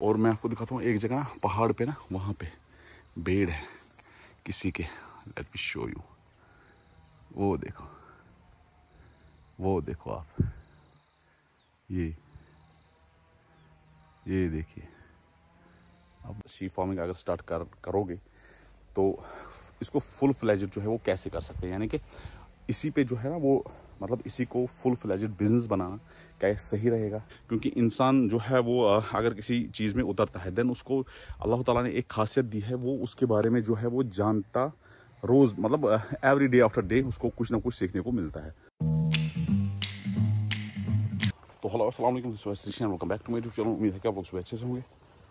और मैं आपको दिखाता हूँ एक जगह ना, पहाड़ पे ना, वहाँ पे भेड़ है किसी के। Let me show you. वो देखो आप, ये देखिए। अब शीप फार्मिंग अगर स्टार्ट करोगे तो इसको फुल फ्लेजेड जो है वो कैसे कर सकते हैं, यानी कि इसी पे जो है ना वो, मतलब इसी को फुल फ्लेजेड बिजनेस बनाना क्या सही रहेगा। क्योंकि इंसान जो है वो अगर किसी चीज़ में उतरता है देन उसको अल्लाह ताला ने एक खासियत दी है, वो उसके बारे में जो है वो जानता रोज़, मतलब एवरी डे आफ्टर डे उसको कुछ ना कुछ सीखने को मिलता है। तो हेलो अस्सलाम वालेकुम, welcome back to my YouTube channel. उम्मीद है कि आप लोग सब अच्छे से होंगे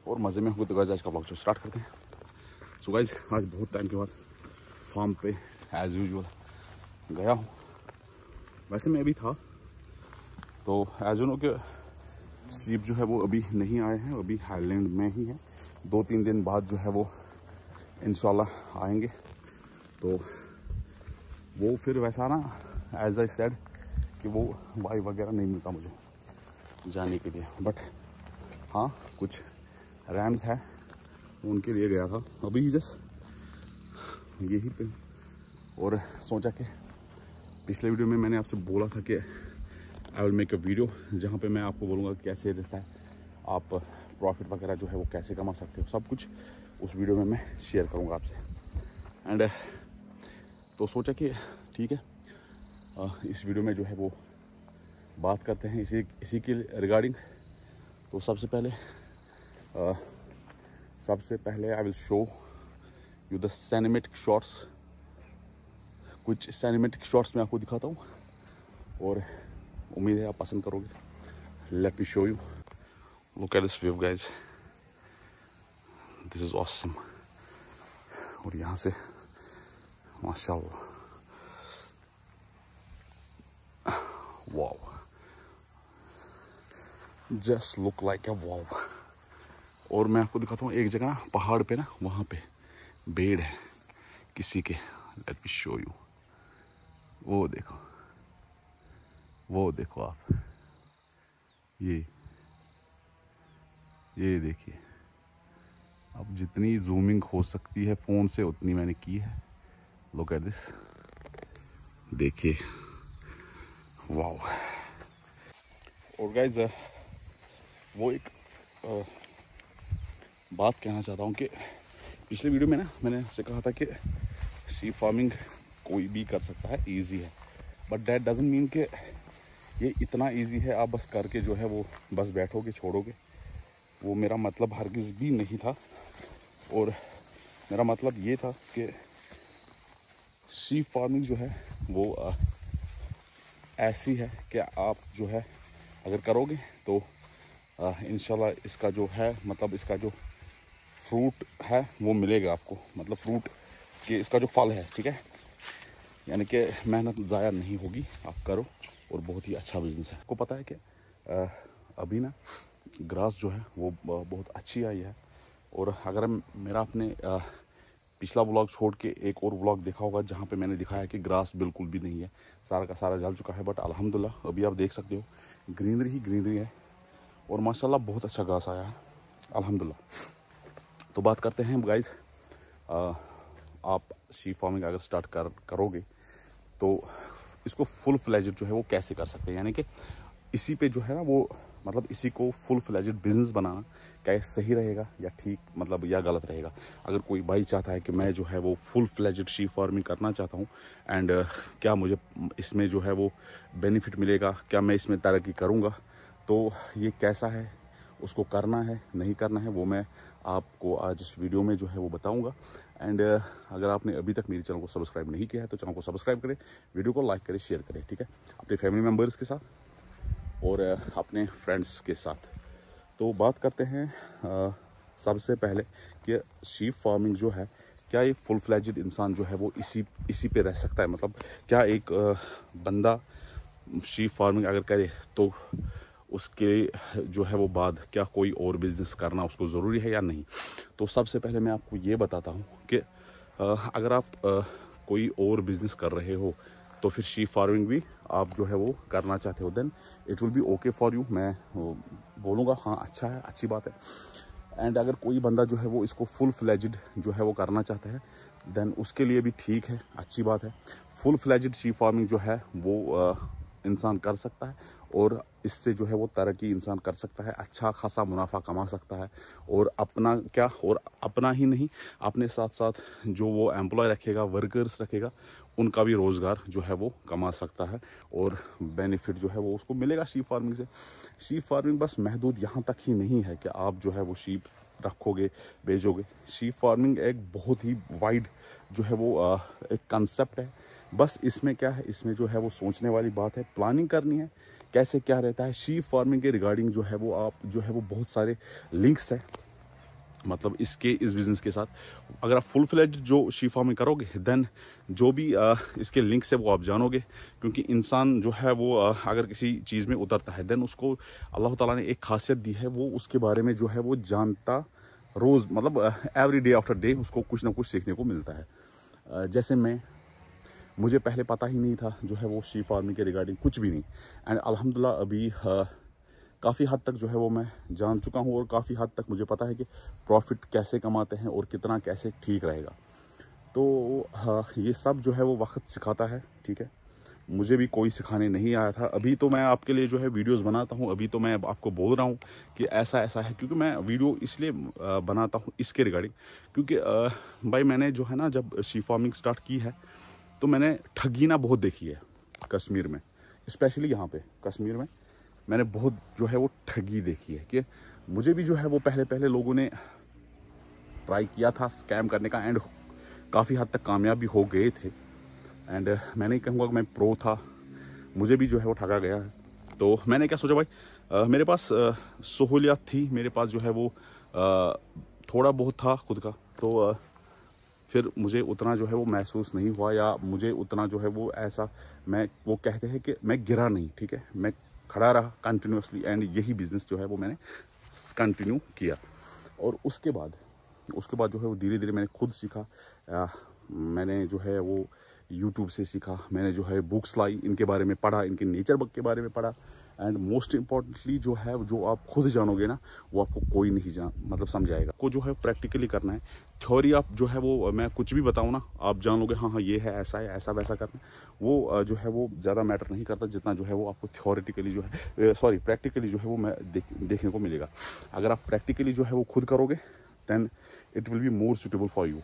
और मज़े में होंगे। तो गाइस आज का ब्लॉग जो स्टार्ट करते हैं। सो गाइस आज बहुत टाइम के बाद फार्म पे एज यूजुअल गया हूँ। वैसे मैं अभी था तो एज यू नो कि सीप जो है वो अभी नहीं आए हैं, अभी हाईलैंड में ही है। 2-3 दिन बाद जो है वो इंशाल्लाह आएंगे। तो वो फिर वैसा ना, एज आई सेड कि वो वाई वगैरह नहीं मिलता मुझे जाने के लिए, बट हाँ कुछ रैम्स है उनके लिए गया था अभी जस्ट यही पे। और सोचा कि पिछले वीडियो में मैंने आपसे बोला था कि I will make a video जहाँ पे मैं आपको बोलूँगा कैसे रहता है, आप प्रॉफिट वगैरह जो है वो कैसे कमा सकते हो, सब कुछ उस वीडियो में मैं शेयर करूँगा आपसे। एंड तो सोचा कि ठीक है इस वीडियो में जो है वो बात करते हैं इसी के रिगार्डिंग। तो सबसे पहले I will show you the cinematic shots. कुछ सिनेमैटिक शॉट्स मैं आपको दिखाता हूँ और उम्मीद है आप पसंद करोगे। Let me show you. Look at this view guys, this is awesome. और यहाँ से माशाल्लाह, wow, just look like a wow. और मैं आपको दिखाता हूँ एक जगह ना, पहाड़ पे ना, वहाँ पे भेड़ है किसी के। Let me show you. वो देखो आप, ये देखिए। अब जितनी जूमिंग हो सकती है फ़ोन से उतनी मैंने की है। लुक एट दिस, देखिए, वाओ। और गाइज वो एक बात कहना चाहता हूँ कि पिछले वीडियो में ना मैंने आपसे कहा था कि शीप फार्मिंग कोई भी कर सकता है, इजी है, बट दैट डजंट मीन कि ये इतना इजी है आप बस करके जो है वो बस बैठोगे छोड़ोगे। वो मेरा मतलब हरगिज़ भी नहीं था। और मेरा मतलब ये था कि शीप फार्मिंग जो है वो ऐसी है कि आप जो है अगर करोगे तो इंशाल्लाह इसका जो है, मतलब इसका जो फ्रूट है वो मिलेगा आपको, मतलब फ्रूट कि इसका जो फल है, ठीक है, यानी कि मेहनत ज़ाया नहीं होगी, आप करो और बहुत ही अच्छा बिजनेस है। आपको पता है कि अभी ना ग्रास जो है वो बहुत अच्छी आई है। और अगर मेरा आपने पिछला व्लॉग छोड़ के एक और व्लॉग देखा होगा जहाँ पे मैंने दिखाया कि ग्रास बिल्कुल भी नहीं है, सारा का सारा जल चुका है, बट अल्हम्दुलिल्लाह अभी आप देख सकते हो ग्रीनरी ही ग्रीनरी है और माशाल्लाह बहुत अच्छा घास आया है अल्हम्दुलिल्लाह। तो बात करते हैं गाइस, आप शीप फार्मिंग अगर स्टार्ट करोगे तो इसको फुल फ्लेजेड जो है वो कैसे कर सकते हैं, यानी कि इसी पे जो है ना वो, मतलब इसी को फुल फ्लेजेड बिजनेस बनाना क्या सही रहेगा या ठीक, मतलब या गलत रहेगा। अगर कोई भाई चाहता है कि मैं जो है वो फुल फ्लेजेड शीप फार्मिंग करना चाहता हूँ एंड क्या मुझे इसमें जो है वो बेनिफिट मिलेगा, क्या मैं इसमें तरक्की करूँगा, तो ये कैसा है, उसको करना है नहीं करना है, वो मैं आपको आज इस वीडियो में जो है वो बताऊंगा। एंड अगर आपने अभी तक मेरे चैनल को सब्सक्राइब नहीं किया है तो चैनल को सब्सक्राइब करें, वीडियो को लाइक करें, शेयर करें, ठीक है, अपने फैमिली मेम्बर्स के साथ और अपने फ्रेंड्स के साथ। तो बात करते हैं सबसे पहले कि शीप फार्मिंग जो है, क्या ये फुल फ्लेजेड इंसान जो है वो इसी पे रह सकता है, मतलब क्या एक बंदा शीप फार्मिंग अगर करे तो उसके जो है वो बाद क्या कोई और बिज़नेस करना उसको ज़रूरी है या नहीं। तो सबसे पहले मैं आपको ये बताता हूँ कि अगर आप कोई और बिज़नेस कर रहे हो तो फिर शीप फार्मिंग भी आप जो है वो करना चाहते हो, then it will be okay for you. मैं बोलूँगा हाँ अच्छा है, अच्छी बात है, एंड अगर कोई बंदा जो है वो इसको फुल फ्लेज्ड जो है वो करना चाहता है देन उसके लिए भी ठीक है, अच्छी बात है। फुल फ्लेज्ड शीप फार्मिंग जो है वो इंसान कर सकता है और इससे जो है वो तरक्की इंसान कर सकता है, अच्छा खासा मुनाफा कमा सकता है और अपना क्या, और अपना ही नहीं अपने साथ साथ जो वो एम्प्लॉय रखेगा, वर्कर्स रखेगा, उनका भी रोज़गार जो है वो कमा सकता है और बेनिफिट जो है वो उसको मिलेगा शीप फार्मिंग से। शीप फार्मिंग बस महदूद यहाँ तक ही नहीं है कि आप जो है वो शीप रखोगे, बेचोगे। शीप फार्मिंग एक बहुत ही वाइड जो है वो एक कंसेप्ट है। बस इसमें क्या है, इसमें जो है वो सोचने वाली बात है, प्लानिंग करनी है कैसे क्या रहता है। शीप फार्मिंग के रिगार्डिंग जो है वो आप जो है वो बहुत सारे लिंक्स है, मतलब इस बिज़नेस के साथ अगर आप फुल फ्लेज्ड जो शीप फार्मिंग करोगे देन जो भी इसके लिंक्स है वो आप जानोगे। क्योंकि इंसान जो है वो अगर किसी चीज़ में उतरता है देन उसको अल्लाह ताला ने एक खासियत दी है, वो उसके बारे में जो है वो जानता रोज़, मतलब एवरी डे आफ्टर डे उसको कुछ ना कुछ सीखने को मिलता है। जैसे मुझे पहले पता ही नहीं था जो है वो शीप फार्मिंग के रिगार्डिंग कुछ भी नहीं, एंड अल्हम्दुलिल्लाह अभी काफ़ी हद तक जो है वो मैं जान चुका हूँ और काफ़ी हद तक मुझे पता है कि प्रॉफिट कैसे कमाते हैं और कितना कैसे ठीक रहेगा। तो ये सब जो है वो वक्त सिखाता है, ठीक है। मुझे भी कोई सिखाने नहीं आया था, अभी तो मैं आपके लिए जो है वीडियोस बनाता हूँ, अभी तो मैं आपको बोल रहा हूँ कि ऐसा ऐसा है। क्योंकि मैं वीडियो इसलिए बनाता हूँ इसके रिगार्डिंग, क्योंकि भाई मैंने जो है ना जब शीप फार्मिंग स्टार्ट की है तो मैंने ठगी ना बहुत देखी है कश्मीर में, स्पेशली यहाँ पे कश्मीर में मैंने बहुत जो है वो ठगी देखी है। कि मुझे भी जो है वो पहले लोगों ने ट्राई किया था स्कैम करने का एंड काफ़ी हद तक कामयाब भी हो गए थे। एंड मैं नहीं कहूँगा कि मैं प्रो था, मुझे भी जो है वो ठगा गया है। तो मैंने क्या सोचा भाई, मेरे पास सहूलियत थी, मेरे पास जो है वो थोड़ा बहुत था खुद का, तो फिर मुझे उतना जो है वो महसूस नहीं हुआ या मुझे उतना जो है वो ऐसा, मैं वो कहते हैं कि मैं गिरा नहीं, ठीक है, मैं खड़ा रहा कंटिन्यूसली एंड यही बिज़नेस जो है वो मैंने कंटिन्यू किया। और उसके बाद जो है वो धीरे धीरे मैंने खुद सीखा, मैंने जो है वो यूट्यूब से सीखा, मैंने जो है बुक्स लाई, इनके बारे में पढ़ा, इनके नेचर बग के बारे में पढ़ा। एंड मोस्ट इम्पॉर्टेंटली जो है जो आप खुद जानोगे ना वो आपको कोई नहीं मतलब समझाएगा, को जो है प्रैक्टिकली करना है। थ्योरी आप जो है वो मैं कुछ भी बताऊँ ना आप जान लोगे, हाँ ये है, ऐसा वैसा करना, वो जो है वो ज़्यादा मैटर नहीं करता जितना जो है वो आपको थ्योरेटिकली जो है प्रैक्टिकली जो है वो मैं देखने को मिलेगा। अगर आप प्रैक्टिकली जो है वो खुद करोगे than it will be more suitable for you.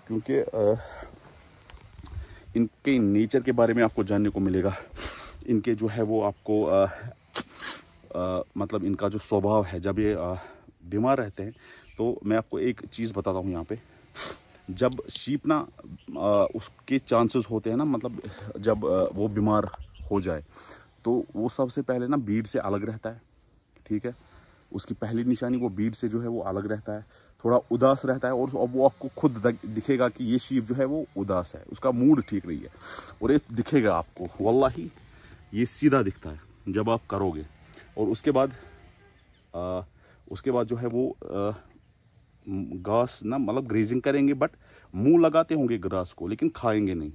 क्योंकि इनके नेचर के बारे में आपको जानने को मिलेगा, इनके जो है वो आपको मतलब इनका जो स्वभाव है जब ये बीमार रहते हैं। तो मैं आपको एक चीज़ बताता हूँ यहाँ पे, जब शीप ना उसके चांसेस होते हैं ना, मतलब जब वो बीमार हो जाए तो वो सबसे पहले ना भीड़ से अलग रहता है, ठीक है। उसकी पहली निशानी वो भीड़ से जो है वो अलग रहता है, थोड़ा उदास रहता है और वो आपको खुद दिखेगा कि ये शीप जो है वो उदास है, उसका मूड ठीक नहीं है और ये दिखेगा आपको, वल्लाही ये सीधा दिखता है जब आप करोगे। और उसके बाद जो है वो घास ना मतलब ग्रेजिंग करेंगे, बट मुंह लगाते होंगे ग्रास को लेकिन खाएंगे नहीं।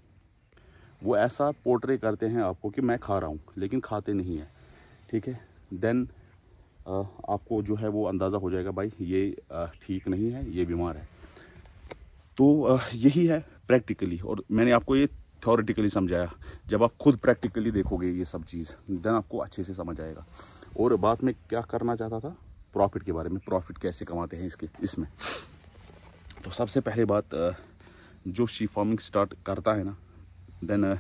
वो ऐसा पोर्ट्रे करते हैं आपको कि मैं खा रहा हूँ लेकिन खाते नहीं है, ठीक है। देन आपको जो है वो अंदाज़ा हो जाएगा भाई ये ठीक नहीं है, ये बीमार है। तो यही है प्रैक्टिकली, और मैंने आपको ये थ्योरेटिकली समझाया। जब आप खुद प्रैक्टिकली देखोगे ये सब चीज़ देन आपको अच्छे से समझ आएगा। और बात में क्या करना चाहता था, प्रॉफिट के बारे में, प्रॉफिट कैसे कमाते हैं इसमें। तो सबसे पहले बात, जो शीप फार्मिंग स्टार्ट करता है ना देन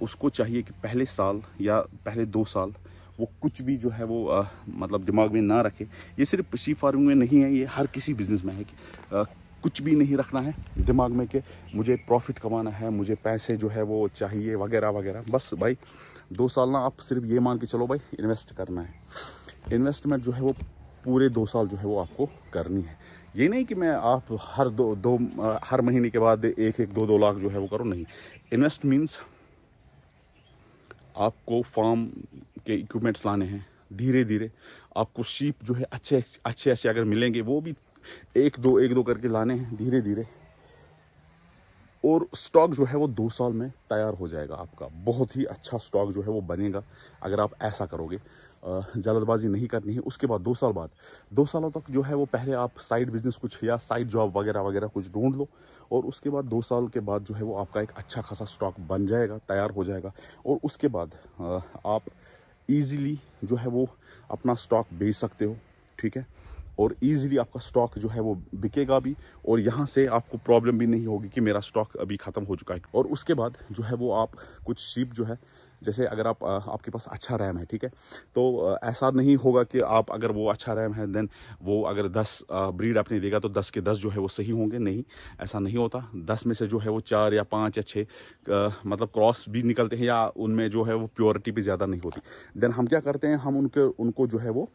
उसको चाहिए कि पहले साल या पहले 2 साल वो कुछ भी जो है वो मतलब दिमाग में ना रखे। ये सिर्फ शीप फार्मिंग में नहीं है, ये हर किसी बिज़नेस में है कि कुछ भी नहीं रखना है दिमाग में कि मुझे प्रॉफिट कमाना है, मुझे पैसे जो है वो चाहिए वगैरह वगैरह। बस भाई 2 साल ना आप सिर्फ ये मान के चलो भाई इन्वेस्ट करना है। इन्वेस्टमेंट जो है वो पूरे 2 साल जो है वो आपको करनी है। ये नहीं कि मैं आप हर महीने के बाद 1-2 लाख जो है वो करो, नहीं। इन्वेस्ट मीन्स आपको फार्म के इक्विपमेंट्स लाने हैं, धीरे धीरे आपको शीप जो है अच्छे अगर मिलेंगे वो भी एक दो करके लाने हैं धीरे धीरे, और स्टॉक जो है वो 2 साल में तैयार हो जाएगा आपका। बहुत ही अच्छा स्टॉक जो है वो बनेगा अगर आप ऐसा करोगे। जल्दबाजी नहीं करनी है। उसके बाद 2 साल बाद, 2 सालों तक जो है वो पहले आप साइड बिजनेस कुछ या साइड जॉब वगैरह वगैरह कुछ ढूंढ लो, और उसके बाद 2 साल के बाद जो है वो आपका एक अच्छा खासा स्टॉक बन जाएगा, तैयार हो जाएगा, और उसके बाद आप ईज़िली जो है वो अपना स्टॉक बेच सकते हो, ठीक है, और ईज़िली आपका स्टॉक जो है वो बिकेगा भी, और यहाँ से आपको प्रॉब्लम भी नहीं होगी कि मेरा स्टॉक अभी ख़त्म हो चुका है। और उसके बाद जो है वो आप कुछ शीप जो है, जैसे अगर आपके पास अच्छा रैम है, ठीक है, तो ऐसा नहीं होगा कि आप अगर वो अच्छा रैम है देन वो अगर 10 ब्रीड अपने देगा तो 10 के 10 जो है वो सही होंगे, नहीं, ऐसा नहीं होता। 10 में से जो है वो 4 या 5 या 6 मतलब क्रॉस भी निकलते हैं, या उनमें जो है वो प्योरिटी भी ज़्यादा नहीं होती। देन हम क्या करते हैं, हम उनको जो है वो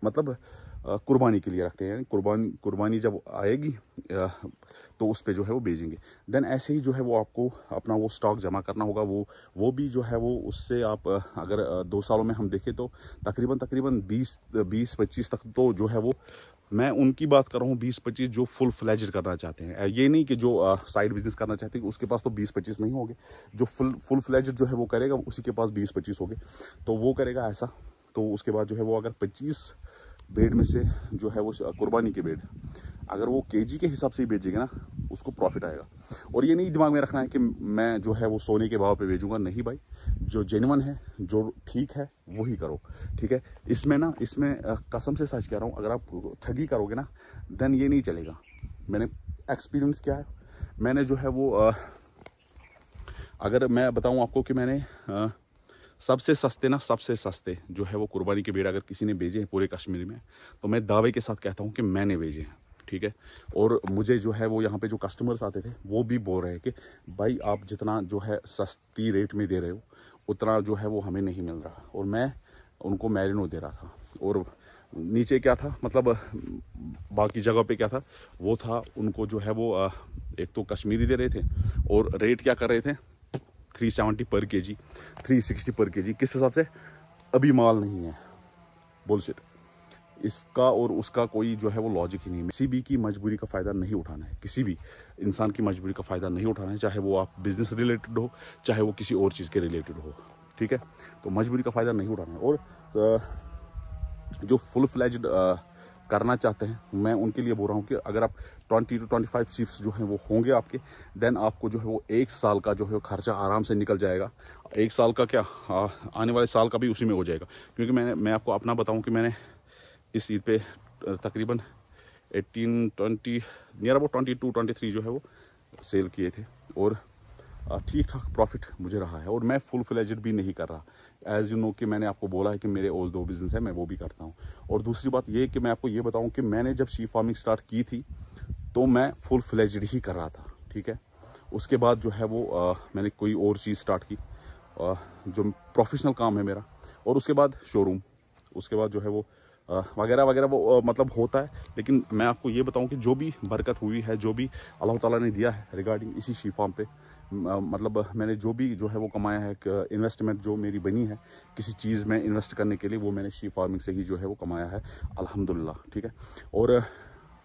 मतलब कुर्बानी के लिए रखते हैं। कुर्बानी जब आएगी तो उस पे जो है वो बेचेंगे। देन ऐसे ही जो है वो आपको अपना वो स्टॉक जमा करना होगा। वो भी जो है वो उससे आप अगर 2 सालों में हम देखें तो तकरीबन 20-25 तक तो जो है वो, मैं उनकी बात कर रहा हूँ 20-25 जो फुल फ्लेज्ड करना चाहते हैं। ये नहीं कि जो साइड बिजनेस करना चाहते हैं उसके पास तो 20-25 नहीं होंगे। जो फुल फ्लेज्ड जो है वो करेगा उसी के पास 20-25 होंगे, तो वो करेगा ऐसा। तो उसके बाद जो है वो अगर 25 बेड में से जो है वो कुर्बानी के बेड अगर वो केजी के हिसाब से ही बेचेगा ना, उसको प्रॉफिट आएगा। और ये नहीं दिमाग में रखना है कि मैं जो है वो सोने के भाव पे बेचूंगा, नहीं भाई, जो जेन्युइन है, जो ठीक है वही करो, ठीक है। इसमें कसम से सच कह रहा हूँ, अगर आप ठगी करोगे ना देन ये नहीं चलेगा। मैंने एक्सपीरियंस किया है। मैंने जो है वो अगर मैं बताऊँ आपको कि मैंने सबसे सस्ते जो है वो कुर्बानी के भेड़ अगर किसी ने भेजे हैं पूरे कश्मीर में, तो मैं दावे के साथ कहता हूँ कि मैंने भेजे हैं, ठीक है। और मुझे जो है वो यहाँ पे जो कस्टमर्स आते थे वो भी बोल रहे हैं कि भाई आप जितना जो है सस्ती रेट में दे रहे हो उतना जो है वो हमें नहीं मिल रहा। और मैं उनको मैरिनो दे रहा था, और नीचे क्या था, मतलब बाकी जगह पे क्या था, वो था उनको जो है वो एक तो कश्मीरी दे रहे थे, और रेट क्या कर रहे थे 370 पर केजी, 360 पर केजी। किस हिसाब से? अभी माल नहीं है, बुलशिट। इसका और उसका कोई जो है वो लॉजिक ही नहीं है। किसी भी की मजबूरी का फ़ायदा नहीं उठाना है, किसी भी इंसान की मजबूरी का फ़ायदा नहीं उठाना है, चाहे वो आप बिजनेस रिलेटेड हो, चाहे वो किसी और चीज़ के रिलेटेड हो, ठीक है। तो मजबूरी का फ़ायदा नहीं उठाना है। और जो फुल फ्लेज्ड करना चाहते हैं, मैं उनके लिए बोल रहा हूँ कि अगर आप 20 to 25 शीप्स जो हैं वो होंगे आपके, देन आपको जो है वो 1 साल का जो है वो खर्चा आराम से निकल जाएगा। 1 साल का क्या, आने वाले साल का भी उसी में हो जाएगा। क्योंकि मैं आपको अपना बताऊँ कि मैंने इस ईद पे तकरीबन 18-20 नियर अबाउट 22-23 जो है वो सेल किए थे, और ठीक ठाक प्रॉफिट मुझे रहा है। और मैं फुल फ्लेज्ड भी नहीं कर रहा, एज़ यू नो कि मैंने आपको बोला है कि मेरे और 2 बिज़नेस है, मैं वो भी करता हूँ। और दूसरी बात ये कि मैं आपको ये बताऊँ कि मैंने जब शीप फार्मिंग स्टार्ट की थी तो मैं फुल फ्लेज्ड ही कर रहा था, ठीक है। उसके बाद जो है वो मैंने कोई और चीज़ स्टार्ट की जो प्रोफेशनल काम है मेरा, और उसके बाद शोरूम, उसके बाद जो है वो वगैरह वगैरह वो मतलब होता है। लेकिन मैं आपको ये बताऊं कि जो भी बरकत हुई है, जो भी अल्लाह ताला ने दिया है रिगार्डिंग इसी शीप फार्म पे, मतलब मैंने जो भी जो है वो कमाया है, इन्वेस्टमेंट जो मेरी बनी है किसी चीज़ में इन्वेस्ट करने के लिए, वो मैंने शीप फार्मिंग से ही जो है वो कमाया है, अल्हम्दुलिल्लाह, ठीक है। और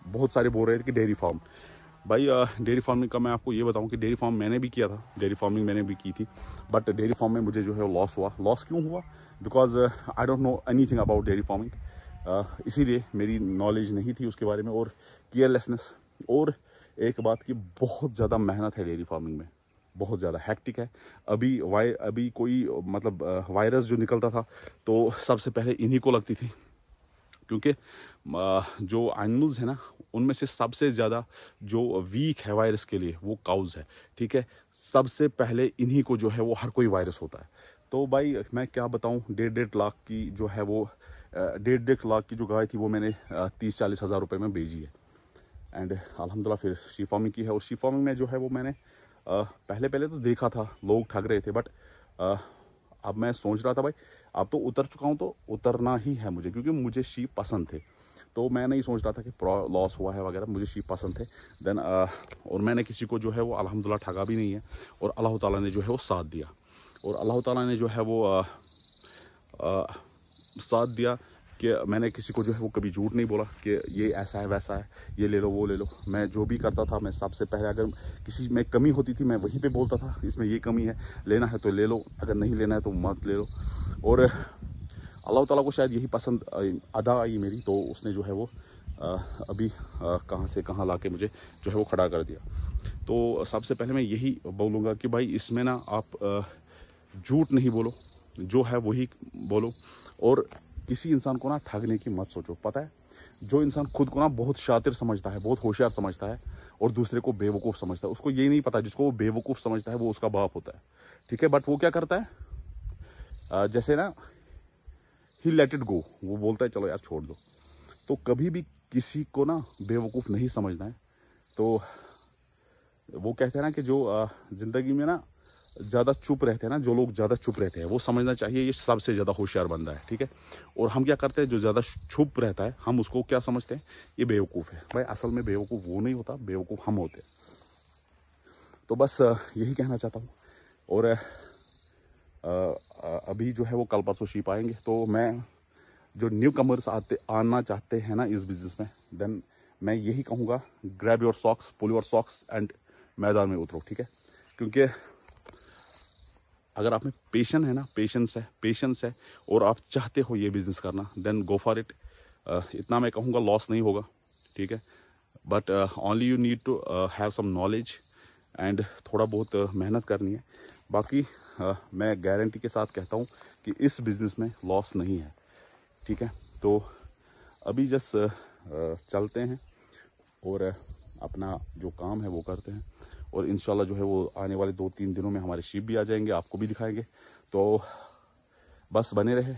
बहुत सारे बोल रहे थे कि डेयरी फार्म, भाई डेयरी फार्मिंग का मैं आपको ये बताऊं कि डेयरी फार्म मैंने भी किया था, डेयरी फार्मिंग मैंने भी की थी, बट डेयरी फार्म में मुझे जो है लॉस हुआ। लॉस क्यों हुआ? Because I don't know anything about dairy farming, इसीलिए मेरी नॉलेज नहीं थी उसके बारे में, और केयरलेसनेस। और एक बात की बहुत ज़्यादा मेहनत है डेयरी फार्मिंग में, बहुत ज़्यादा हैक्टिक है। अभी कोई मतलब वायरस जो निकलता था तो सबसे पहले इन्हीं को लगती थी, क्योंकि जो एनिमल्स है ना उनमें से सबसे ज़्यादा जो वीक है वायरस के लिए वो काउज है, ठीक है। सबसे पहले इन्हीं को जो है वो हर कोई वायरस होता है। तो भाई मैं क्या बताऊँ, 1.5 लाख की जो है वो 1.5 लाख की जो गाय थी वो मैंने 30-40 हज़ार रुपये में बेची है। एंड अल्हम्दुलिल्लाह फिर शीप फार्मिंग की है। और शीप फार्मिंग में जो है वो मैंने पहले तो देखा था लोग ठग रहे थे, बट अब मैं सोच रहा था भाई अब तो उतर चुका हूँ तो उतरना ही है मुझे, क्योंकि मुझे शीप पसंद थे। तो मैं नहीं सोच रहा था कि लॉस हुआ है वगैरह, मुझे शीप पसंद थे। देन और मैंने किसी को जो है वो अल्हम्दुलिल्लाह ठगा भी नहीं है, और अल्लाह ताला ने जो है वो साथ दिया, और अल्लाह ताला ने जो है वो साथ दिया कि मैंने किसी को जो है वो कभी झूठ नहीं बोला कि ये ऐसा है वैसा है, ये ले लो वो ले लो। मैं जो भी करता था मैं सबसे पहले अगर किसी में कमी होती थी मैं वहीं पे बोलता था इसमें ये कमी है, लेना है तो ले लो, अगर नहीं लेना है तो मत ले लो। और अल्लाह ताला को शायद यही पसंद अदा आई मेरी, तो उसने जो है वो अभी कहाँ से कहाँ ला के मुझे जो है वो खड़ा कर दिया। तो सबसे पहले मैं यही बोलूँगा कि भाई इसमें ना आप झूठ नहीं बोलो, जो है वही बोलो, और किसी इंसान को ना ठगने की मत सोचो। पता है, जो इंसान खुद को ना बहुत शातिर समझता है, बहुत होशियार समझता है और दूसरे को बेवकूफ़ समझता है, उसको ये नहीं पता जिसको वो बेवकूफ़ समझता है वो उसका बाप होता है, ठीक है। बट वो क्या करता है, जैसे ना ही लेट इट गो, वो बोलता है चलो यार छोड़ दो। तो कभी भी किसी को ना बेवकूफ़ नहीं समझना है। तो वो कहते हैं ना कि जो ज़िंदगी में ना ज़्यादा चुप रहते हैं ना, जो लोग ज़्यादा चुप रहते हैं, वो समझना चाहिए ये सबसे ज़्यादा होशियार बंदा है, ठीक है। और हम क्या करते हैं, जो ज़्यादा चुप रहता है हम उसको क्या समझते हैं, ये बेवकूफ़ है। भाई असल में बेवकूफ़ वो नहीं होता, बेवकूफ़ हम होते हैं। तो बस यही कहना चाहता हूँ। और अभी जो है वो कल परसों शीप आएंगे, तो मैं जो न्यू कमर्स आना चाहते हैं ना इस बिज़नेस में, देन मैं यही कहूँगा, grab your socks, pull your socks and मैदान में उतरो, ठीक है। क्योंकि अगर आप में पेशेंस है और आप चाहते हो ये बिज़नेस करना, देन गो फॉर इट। इतना मैं कहूँगा लॉस नहीं होगा, ठीक है। But only you need to have some knowledge and थोड़ा बहुत मेहनत करनी है। बाकी मैं गारंटी के साथ कहता हूँ कि इस बिज़नेस में लॉस नहीं है, ठीक है। तो अभी जस्ट चलते हैं और अपना जो काम है वो करते हैं, और इंशाल्लाह जो है वो आने वाले 2-3 दिनों में हमारे शीप भी आ जाएंगे, आपको भी दिखाएंगे। तो बस बने रहे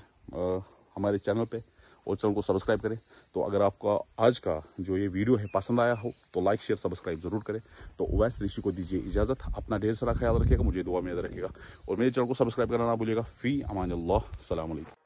हमारे चैनल पे और चैनल को सब्सक्राइब करें। तो अगर आपका आज का जो ये वीडियो है पसंद आया हो तो लाइक शेयर सब्सक्राइब ज़रूर करें। तो उवैस ऋषि को दीजिए इजाज़त, अपना ढेर सारा ख्याल रखिएगा, मुझे दुआ में याद रखिएगा और मेरे चैनल को सब्सक्राइब करना ना भूलिएगा। फ़ी अमान अल्लाह, अस्सलाम वालेकुम।